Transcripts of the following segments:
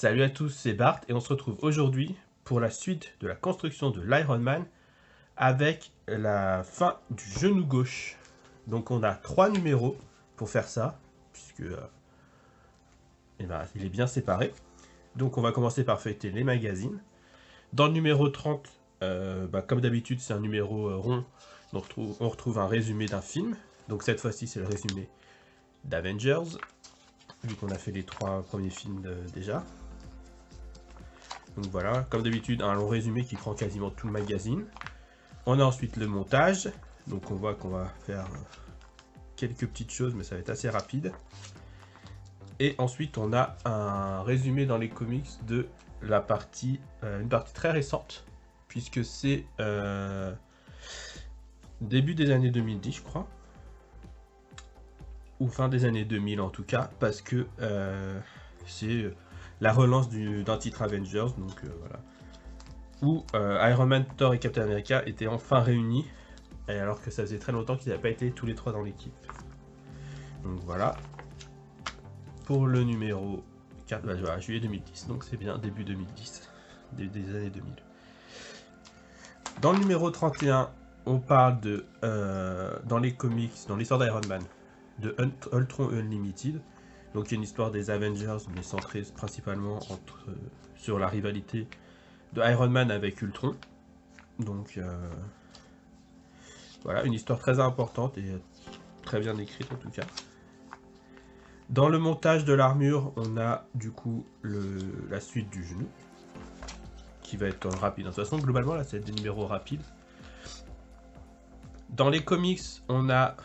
Salut à tous, c'est Bart et on se retrouve aujourd'hui pour la suite de la construction de l'Iron Man avec la fin du genou gauche. Donc on a 3 numéros pour faire ça, puisque il est bien séparé. Donc on va commencer par feuilleter les magazines. Dans le numéro 30, comme d'habitude c'est un numéro rond, donc on retrouve un résumé d'un film. Donc cette fois-ci c'est le résumé d'Avengers, vu qu'on a fait les 3 premiers films déjà. Donc voilà, comme d'habitude, un long résumé qui prend quasiment tout le magazine. On a ensuite le montage. Donc on voit qu'on va faire quelques petites choses, mais ça va être assez rapide. Et ensuite, on a un résumé dans les comics de la partie, une partie très récente, puisque c'est début des années 2010, je crois. Ou fin des années 2000 en tout cas, parce que c'est la relance d'un titre Avengers, donc voilà. Où Iron Man, Thor et Captain America étaient enfin réunis, et alors que ça faisait très longtemps qu'ils n'avaient pas été tous les trois dans l'équipe. Donc voilà. Pour le numéro 4, voilà, juillet 2010, donc c'est bien début 2010, des années 2000. Dans le numéro 31, on parle de, dans les comics, dans l'histoire d'Iron Man, de Ultron Unlimited. Donc il y a une histoire des Avengers, mais centrée principalement sur la rivalité de Iron Man avec Ultron. Donc voilà, une histoire très importante et très bien écrite en tout cas. Dans le montage de l'armure, on a du coup la suite du genou, qui va être rapide. De toute façon, globalement, là, c'est des numéros rapides. Dans les comics, on a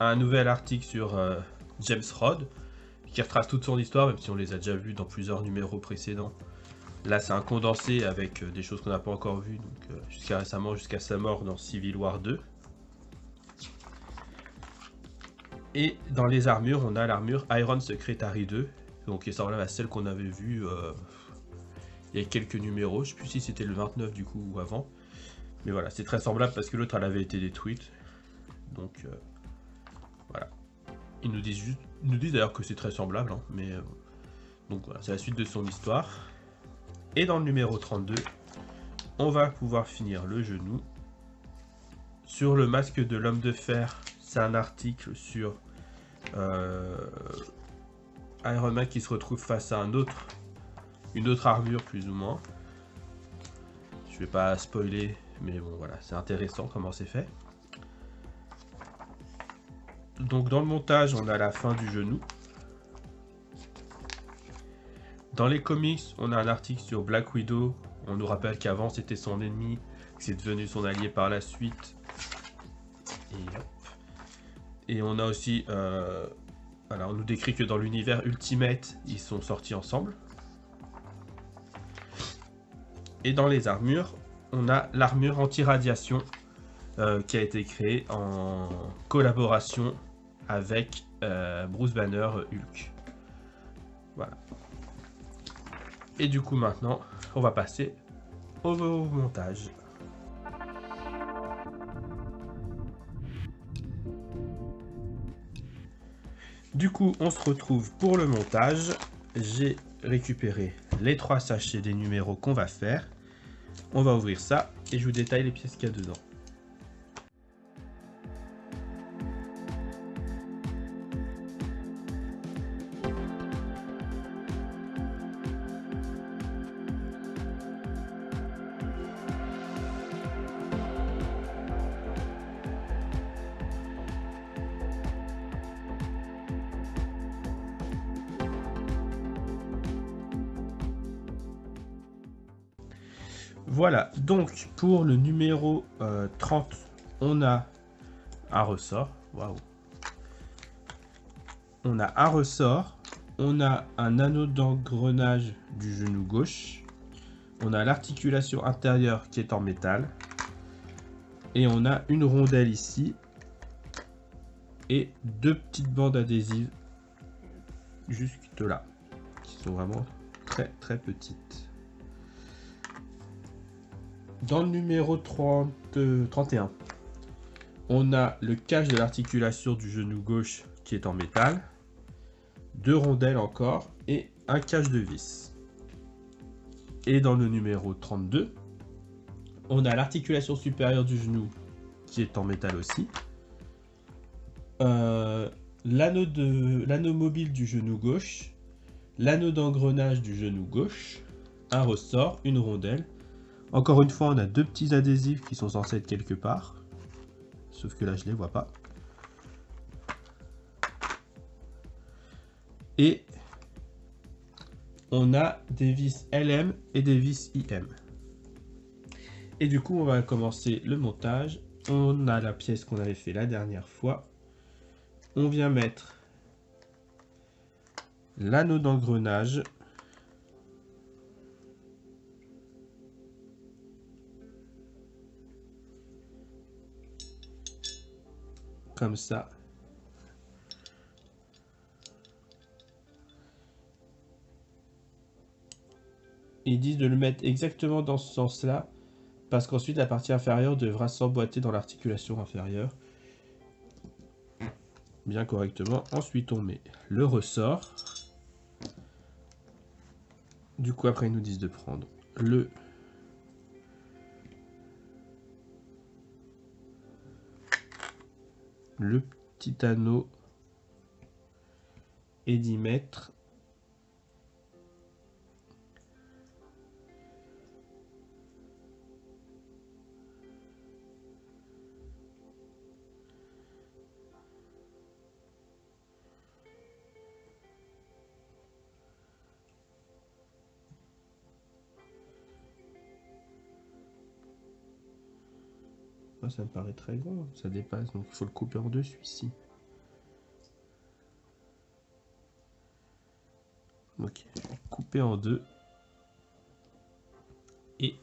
un nouvel article sur James Rhodes, qui retrace toute son histoire, même si on les a déjà vus dans plusieurs numéros précédents. Là, c'est un condensé avec des choses qu'on n'a pas encore vues, donc jusqu'à récemment, jusqu'à sa mort dans Civil War 2. Et dans les armures, on a l'armure Iron Secretary 2, donc qui est semblable à celle qu'on avait vue il y a quelques numéros. Je ne sais plus si c'était le 29 du coup ou avant. Mais voilà, c'est très semblable parce que l'autre elle avait été détruite. Donc voilà. Ils nous disent d'ailleurs que c'est très semblable, hein, mais donc voilà, c'est la suite de son histoire. Et dans le numéro 32, on va pouvoir finir le genou. Sur le masque de l'homme de fer, c'est un article sur Iron Man qui se retrouve face à une autre armure plus ou moins. Je vais pas spoiler, mais bon voilà, c'est intéressant comment c'est fait. Donc dans le montage, on a la fin du genou. Dans les comics, on a un article sur Black Widow. On nous rappelle qu'avant c'était son ennemi, que c'est devenu son allié par la suite. Et on a aussi, voilà, on nous décrit que dans l'univers Ultimate, ils sont sortis ensemble. Et dans les armures, on a l'armure anti-radiation qui a été créée en collaboration avec Bruce Banner Hulk. Voilà. Et du coup maintenant, on va passer au montage. Du coup, on se retrouve pour le montage. J'ai récupéré les 3 sachets des numéros qu'on va faire. On va ouvrir ça et je vous détaille les pièces qu'il y a dedans. Voilà, donc pour le numéro 30, on a un ressort. Waouh! On a un ressort, on a un anneau d'engrenage du genou gauche, on a l'articulation intérieure qui est en métal, et on a une rondelle ici, et 2 petites bandes adhésives jusque là, qui sont vraiment très très petites. Dans le numéro 31, on a le cache de l'articulation du genou gauche qui est en métal, 2 rondelles encore et un cache de vis. Et dans le numéro 32, on a l'articulation supérieure du genou qui est en métal aussi. L'anneau mobile du genou gauche, l'anneau d'engrenage du genou gauche, un ressort, une rondelle. Encore une fois, on a deux petits adhésifs qui sont censés être quelque part. Sauf que là, je les vois pas. Et on a des vis LM et des vis IM. Et du coup, on va commencer le montage. On a la pièce qu'on avait fait la dernière fois. On vient mettre l'anneau d'engrenage. Comme ça. Ils disent de le mettre exactement dans ce sens-là, parce qu'ensuite la partie inférieure devra s'emboîter dans l'articulation inférieure bien correctement. Ensuite, on met le ressort. Du coup, après, ils nous disent de prendre le petit anneau et d'y mettre ça me paraît très grand, ça dépasse, donc il faut le couper en deux celui-ci. Ok, je vais couper en deux. Et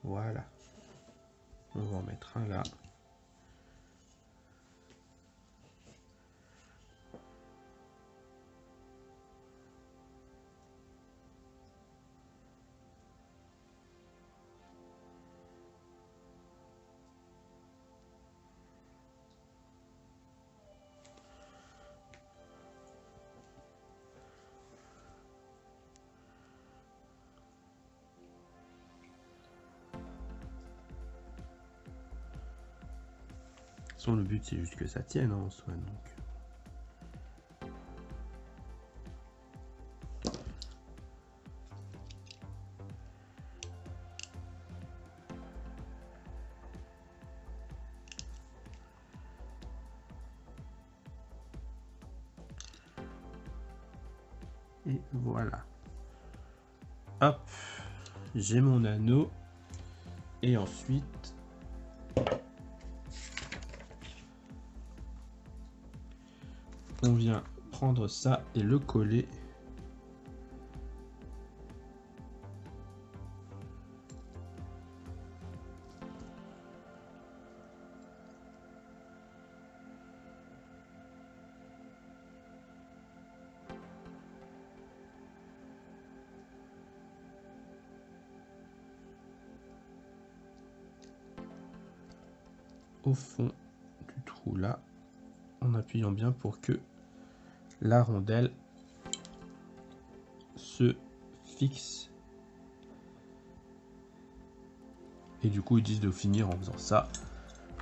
voilà. On va en mettre un là. Le but c'est juste que ça tienne en soi, donc. Et voilà. Hop, j'ai mon anneau. Et ensuite, on vient prendre ça et le coller. Au fond du trou là, en appuyant bien pour que la rondelle se fixe. Et du coup ils disent de finir en faisant ça,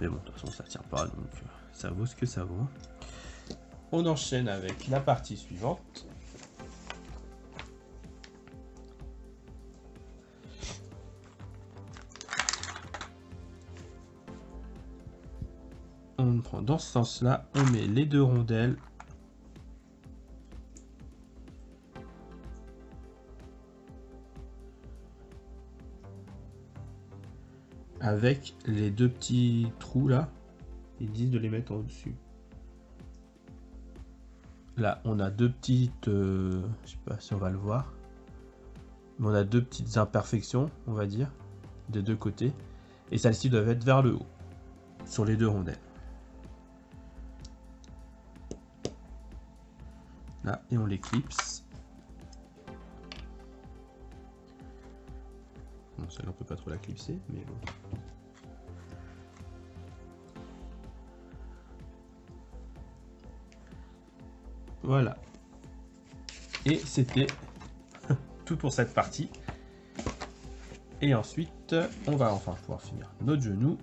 mais bon de toute façon ça tient pas, donc ça vaut ce que ça vaut. On enchaîne avec la partie suivante. On prend dans ce sens là, on met les deux rondelles avec les deux petits trous là, ils disent de les mettre en dessus. Là on a deux petites, je sais pas si on va le voir, mais on a deux petites imperfections on va dire, des deux côtés, et celles-ci doivent être vers le haut, sur les deux rondelles. Là, et on les clipse. celle-là, on peut pas trop la clipser, mais bon. Voilà. Et c'était tout pour cette partie. Et ensuite, on va enfin pouvoir finir notre genou.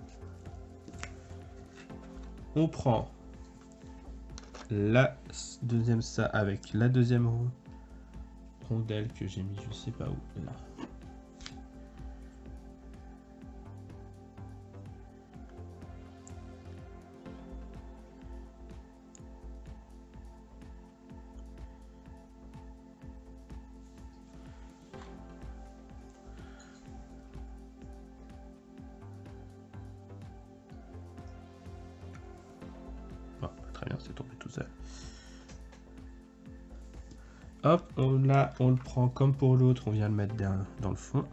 On prend la deuxième ça avec la deuxième rondelle que j'ai mis je sais pas où. Là. Oh, très bien, c'est tombé tout seul. Hop, on le prend comme pour l'autre, on vient le mettre dans le fond.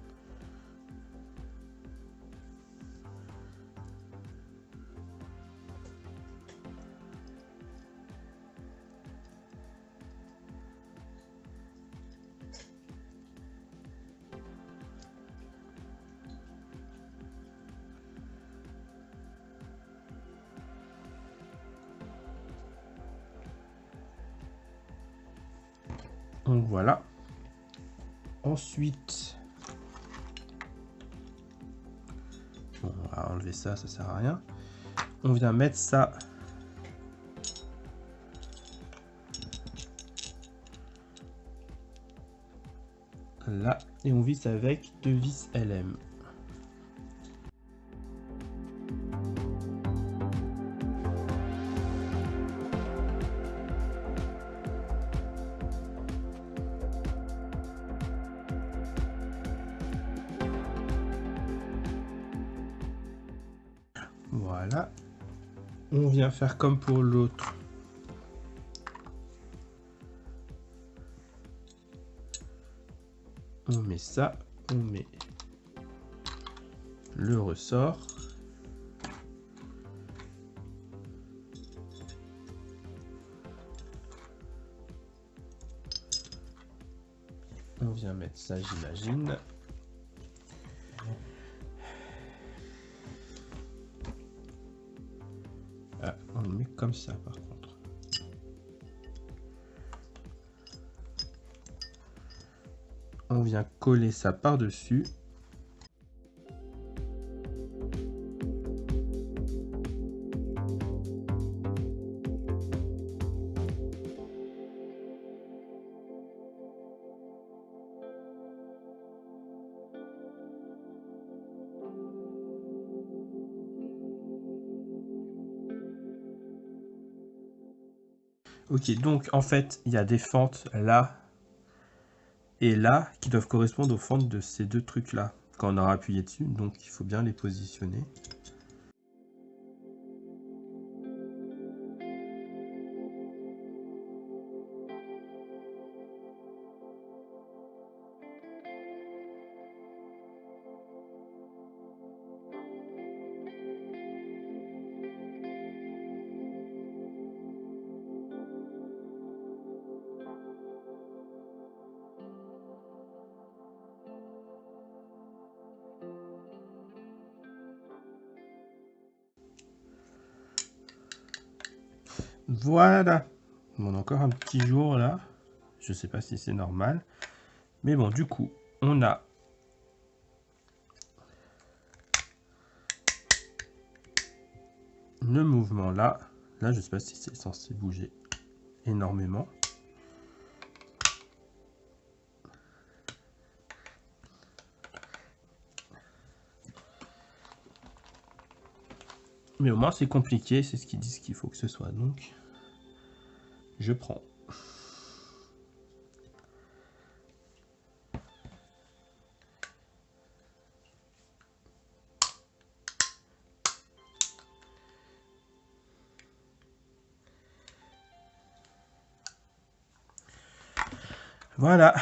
Donc voilà. Ensuite, bon, on va enlever ça, ça sert à rien. On vient mettre ça là et on visse avec 2 vis LM. Voilà. On vient faire comme pour l'autre. On met ça, on met le ressort. On vient mettre ça, j'imagine. Ah, on le met comme ça par contre. On vient coller ça par-dessus. Ok, donc en fait, il y a des fentes là et là qui doivent correspondre aux fentes de ces deux trucs-là quand on aura appuyé dessus. Donc il faut bien les positionner. Voilà. On a encore un petit jour là. Je sais pas si c'est normal. Mais bon, du coup, on a le mouvement là. Là, je sais pas si c'est censé bouger énormément. Mais au moins, c'est compliqué. C'est ce qu'ils disent qu'il faut que ce soit. Donc, je prends. Voilà.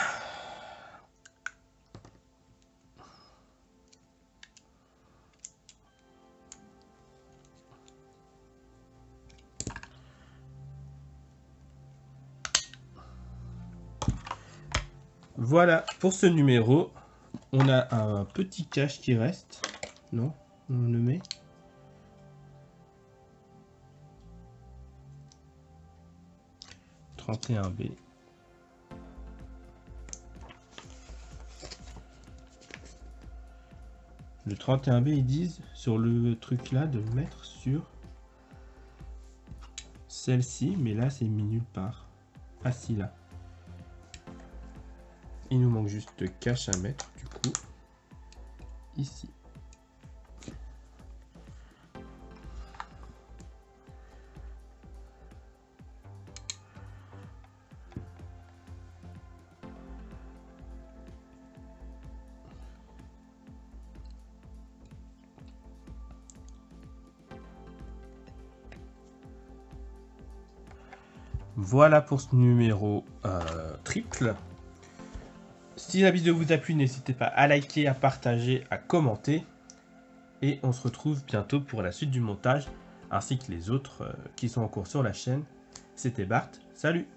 Voilà pour ce numéro. On a un petit cache qui reste. Non, on le met. « 31B. Le 31B, ils disent sur le truc là de le mettre sur celle-ci, mais là c'est mis nulle part. Ah si, là. Il nous manque juste de cache à mettre, du coup, ici. Voilà pour ce numéro triple. Si la vidéo vous a plu, n'hésitez pas à liker, à partager, à commenter. Et on se retrouve bientôt pour la suite du montage, ainsi que les autres qui sont en cours sur la chaîne. C'était Bart, salut!